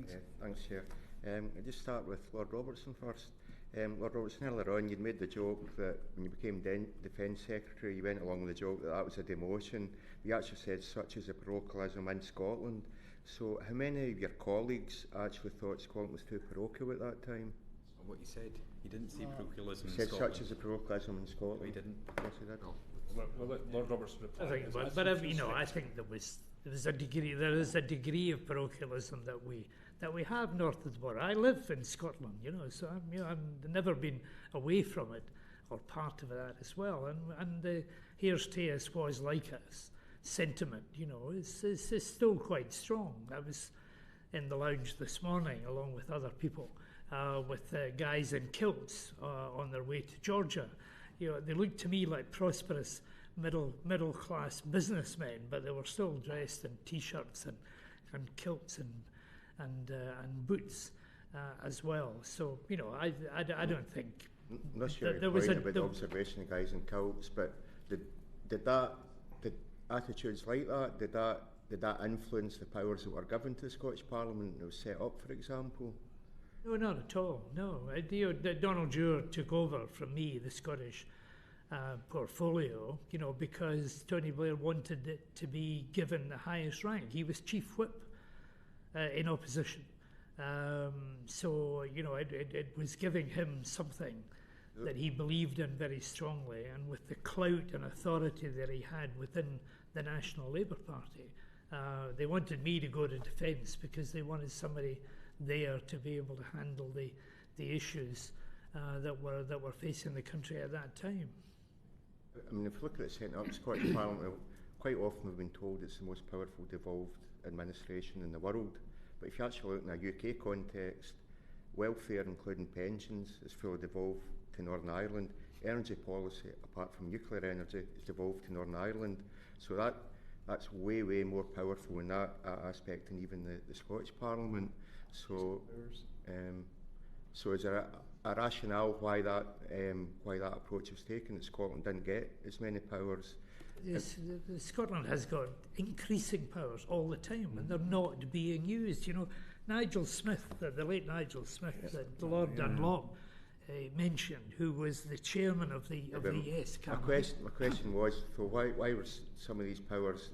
Thanks. Thanks, Chair. I'll just start with Lord Robertson first. Lord Robertson, earlier on, you'd made the joke that when you became Defence Secretary, you went along with the joke that that was a demotion. You actually said such as a parochialism in Scotland. So how many of your colleagues actually thought Scotland was too parochial at that time? What you said, you didn't say parochialism in Scotland. Scotland. Such as a parochialism in Scotland. No, he didn't. Yes, he did. No. We'll let Lord Robertson reply. I think, I think there is a degree of parochialism that we have north of the border. I live in Scotland, so I've never been away from it or part of that as well. And the Here's to Us was like us sentiment, is still quite strong. I was in the lounge this morning along with other people, with guys in kilts on their way to Georgia. They looked to me like prosperous middle class businessmen, but they were still dressed in t-shirts and kilts and boots as well. So I don't think. Not sure there was about the observation of guys in kilts, but did attitudes like that did that influence the powers that were given to the Scottish Parliament that was set up, for example? No, not at all. No, Donald Dewar took over from me the Scottish portfolio, because Tony Blair wanted it to be given the highest rank. He was chief whip in opposition. So, it was giving him something that he believed in very strongly, and with the clout and authority that he had within the National Labour Party. They wanted me to go to defence because they wanted somebody there to be able to handle the issues that were facing the country at that time. I mean, if you look at it setting up, Scottish Parliament, quite often we've been told it's the most powerful devolved administration in the world. But if you actually look in a UK context, welfare, including pensions, is fully devolved to Northern Ireland. Energy policy, apart from nuclear energy, is devolved to Northern Ireland. So that's way more powerful in that aspect than even the Scottish Parliament. So, so is there a rationale why that approach was taken, that Scotland didn't get as many powers? Yes, Scotland has got increasing powers all the time, and they're not being used. Nigel Smith, the late Nigel Smith, that Lord Dunlop mentioned, who was the chairman of the Yes Cabinet. My question was, so why were some of these powers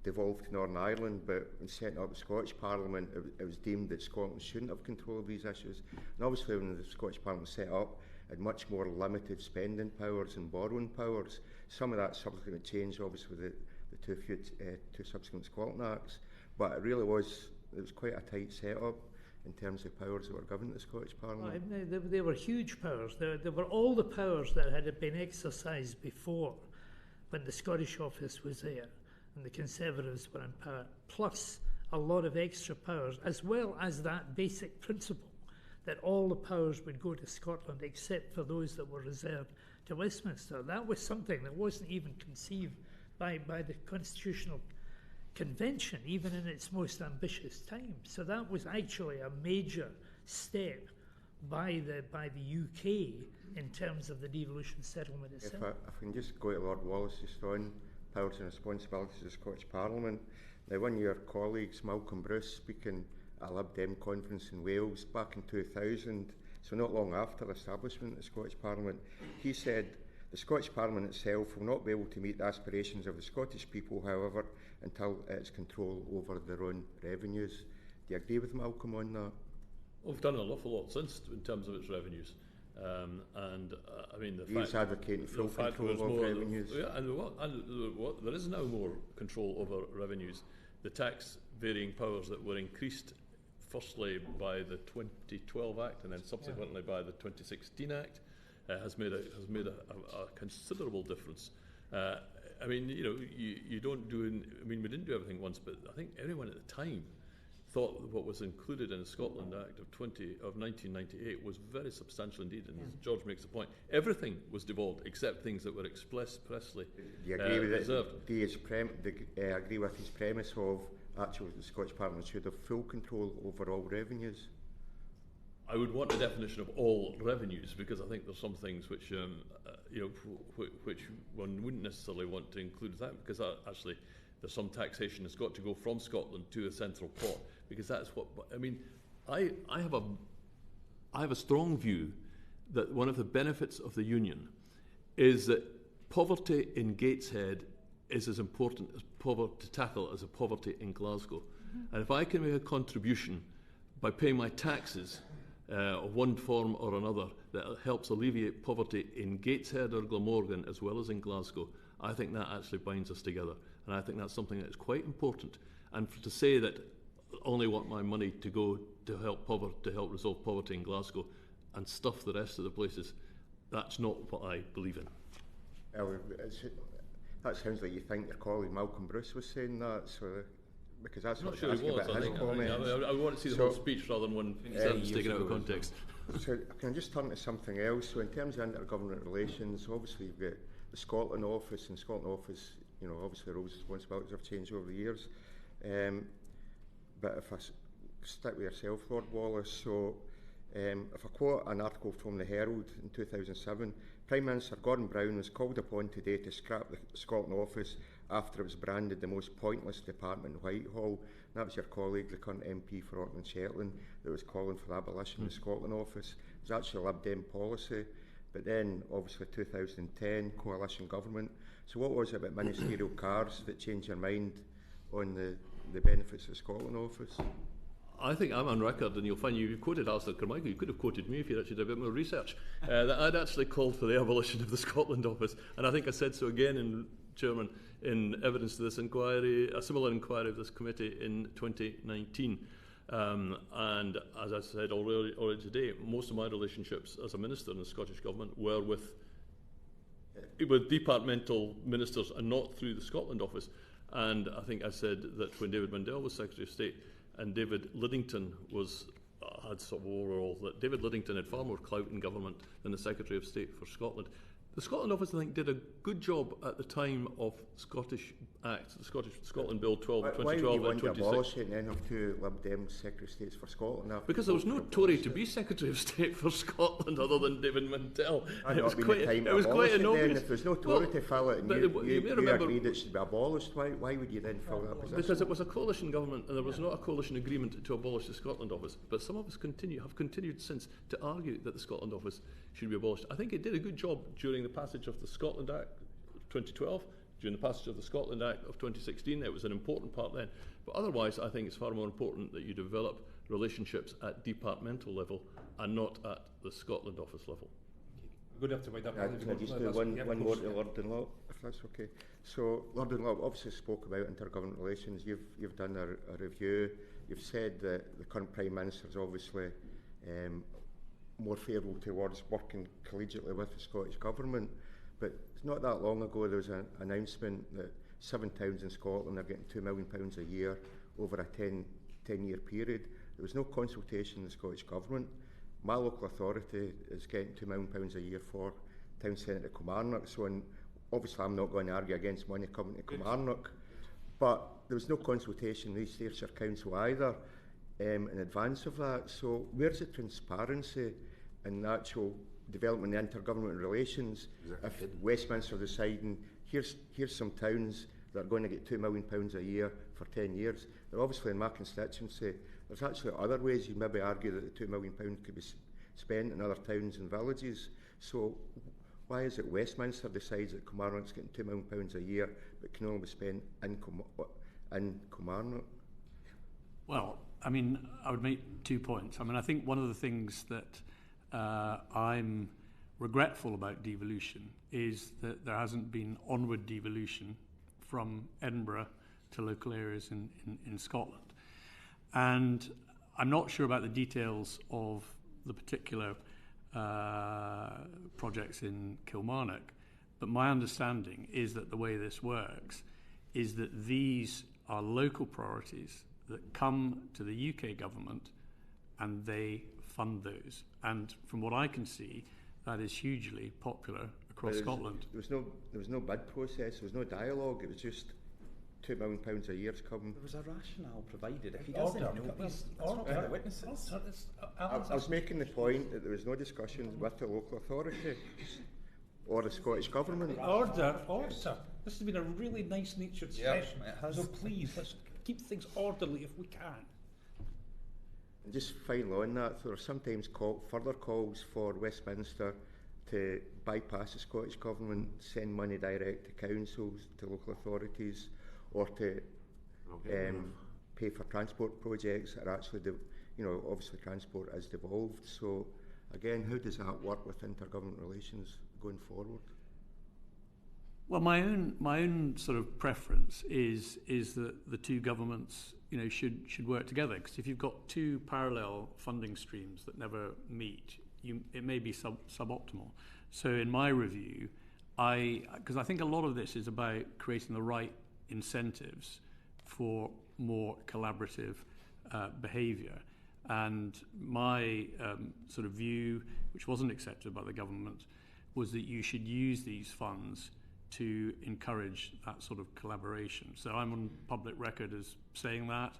devolved to Northern Ireland, but when setting up the Scottish Parliament, it was deemed that Scotland shouldn't have control of these issues. And obviously when the Scottish Parliament was set up, it had much more limited spending powers and borrowing powers. Some of that subsequently changed, obviously, with the two subsequent Scotland Acts, but it was quite a tight setup in terms of powers that were given to the Scottish Parliament. They were huge powers. There were all the powers that had been exercised before when the Scottish office was there and the Conservatives were in power, plus a lot of extra powers, as well as that basic principle that all the powers would go to Scotland except for those that were reserved to Westminster. That was something that wasn't even conceived by the Constitutional Convention, even in its most ambitious time. So that was actually a major step by the UK in terms of the devolution settlement itself. If I can just go to Lord Wallace just on powers and responsibilities of the Scottish Parliament. Now, one of your colleagues, Malcolm Bruce, speaking at a Lib Dem conference in Wales back in 2000, so not long after the establishment of the Scottish Parliament, he said, the Scottish Parliament itself will not be able to meet the aspirations of the Scottish people, however, until it has control over their own revenues. Do you agree with Malcolm on that? Well, we've done an awful lot since in terms of its revenues. I mean, He's advocating full control over revenues. There is now more control over revenues. The tax varying powers that were increased firstly by the 2012 Act and then subsequently by the 2016 Act has made a considerable difference. I mean, you don't do. I mean, we didn't do everything once, but I think everyone at the time thought what was included in the Scotland Act of 1998 was very substantial indeed, and as George makes the point, everything was devolved except things that were expressly Do you agree with reserved. Do you agree with his premise of actually the Scottish Parliament should have full control over all revenues? I would want a definition of all revenues, because I think there's some things which which one wouldn't necessarily want to include that, because actually there's some taxation that's got to go from Scotland to a central pot because that's what I mean. I have a strong view that one of the benefits of the union is that poverty in Gateshead is as important as poverty to tackle as a poverty in Glasgow. And if I can make a contribution by paying my taxes of one form or another that helps alleviate poverty in Gateshead or Glamorgan as well as in Glasgow, I think that actually binds us together. And I think that's something that is quite important. And to say that I only want my money to go to help resolve poverty in Glasgow and stuff the rest of the places, that's not what I believe in. Well, that sounds like you think your colleague Malcolm Bruce was saying that, so because that's I'm not what sure asking he was. about I his think comments. I want to see the whole speech rather than one sentence taken out of context. So can I just turn to something else? So in terms of intergovernment relations, obviously you've got the Scotland office, and Scotland office, you know, obviously roles and responsibilities have changed over the years. But if I stick with yourself, Lord Wallace, so if I quote an article from the Herald in 2007, Prime Minister Gordon Brown was called upon today to scrap the Scotland office after it was branded the most pointless department in Whitehall. And that was your colleague, the current MP for Auckland Shetland, that was calling for the abolition of the Scotland office. It was actually a Lib Dem policy. But then, obviously, 2010, coalition government. So what was it about ministerial cars that changed your mind on the benefits of the Scotland office? I think I'm on record, and you'll find you quoted Alistair Carmichael. You could have quoted me if you'd actually done a bit more research. That I'd actually called for the abolition of the Scotland office, and I think I said so again, Chairman, in evidence to this inquiry, a similar inquiry of this committee in 2019. And as I said already today, most of my relationships as a minister in the Scottish Government were with departmental ministers and not through the Scotland office. And I think I said that when David Mundell was Secretary of State and David Liddington had sort of overall, that David Liddington had far more clout in government than the Secretary of State for Scotland. The Scotland Office, I think, did a good job at the time of Scottish Act, the Scotland Bill 12 of 2012 Why do you want and to 26. abolish it and then have two Lib Dem Secretary of States for Scotland? Because there was no Tory to be Secretary of State for Scotland other than David Mundell. It was quite an obvious. If there's no Tory to fill it, and you agreed it should be abolished, why would you then fill that position? Because it was a coalition government and there was not a coalition agreement to abolish the Scotland Office. But some of us have continued since to argue that the Scotland Office should be abolished. I think it did a good job during the passage of the Scotland Act 2012, during the passage of the Scotland Act of 2016. It was an important part then. But otherwise, I think it's far more important that you develop relationships at departmental level and not at the Scotland Office level. We're going to have to wind up. Can I just do one more to Lord Dunlop, if that's okay? So Lord Dunlop obviously spoke about intergovernment relations. You've done a review. You've said that the current Prime Minister is obviously more favourable towards working collegiately with the Scottish Government. But it's not that long ago there was an announcement that 7 towns in Scotland are getting £2 million a year over a 10-year period. There was no consultation in the Scottish Government. My local authority is getting £2 million a year for Town Centre of Kilmarnock. So obviously I'm not going to argue against money coming to Kilmarnock. But there was no consultation in the East Ayrshire Council either in advance of that. So where's the transparency in the actual development of intergovernment relations if Westminster deciding here's some towns that are going to get £2 million a year for 10 years. They're obviously in my constituency. There's actually other ways you maybe argue that the £2 million could be spent in other towns and villages. So why is it Westminster decides that Kilmarnock's getting £2 million a year but can only be spent in Kilmarnock? Well, I mean, I would make 2 points. I mean, I think one of the things that I'm regretful about devolution is that there hasn't been onward devolution from Edinburgh to local areas in Scotland. And I'm not sure about the details of the particular projects in Kilmarnock, but my understanding is that the way this works is that these are local priorities that come to the UK government and they fund those. And from what I can see, that is hugely popular across Scotland. There was no bid process, there was no dialogue, it was just £2 million a year to come. There was a rationale provided. If he doesn't know, that's not going to witnesses. I was making the point that there was no discussions with the local authority or the Scottish Government. Order. This has been a really nice-natured session. It has. So please, let's keep things orderly if we can. And just finally on that, there are sometimes further calls for Westminster to bypass the Scottish Government, send money direct to councils, to local authorities, or to pay for transport projects that are actually, obviously transport has devolved. So again, how does that work with intergovernment relations going forward? Well, my own sort of preference is that the two governments, should work together. Because if you've got two parallel funding streams that never meet, it may be suboptimal. So in my review, because I think a lot of this is about creating the right incentives for more collaborative behaviour. And my sort of view, which wasn't accepted by the government, was that you should use these funds to encourage that sort of collaboration. So I'm on public record as saying that,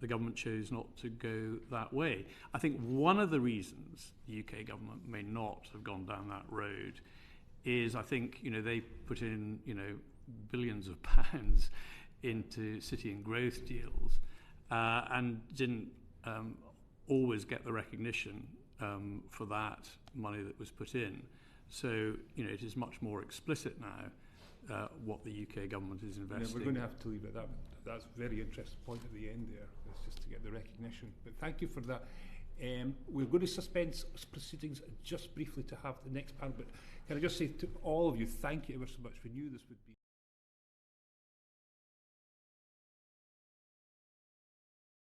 the government chose not to go that way. I think one of the reasons the UK government may not have gone down that road is, I think, they put in, billions of pounds into city and growth deals and didn't always get the recognition for that money that was put in. So, it is much more explicit now what the UK government is investing. Yeah, we're going to have to leave it at that. That's a very interesting point at the end there. It's just to get the recognition. But thank you for that. We're going to suspend proceedings just briefly to have the next panel. But can I just say to all of you, thank you ever so much. We knew this would be...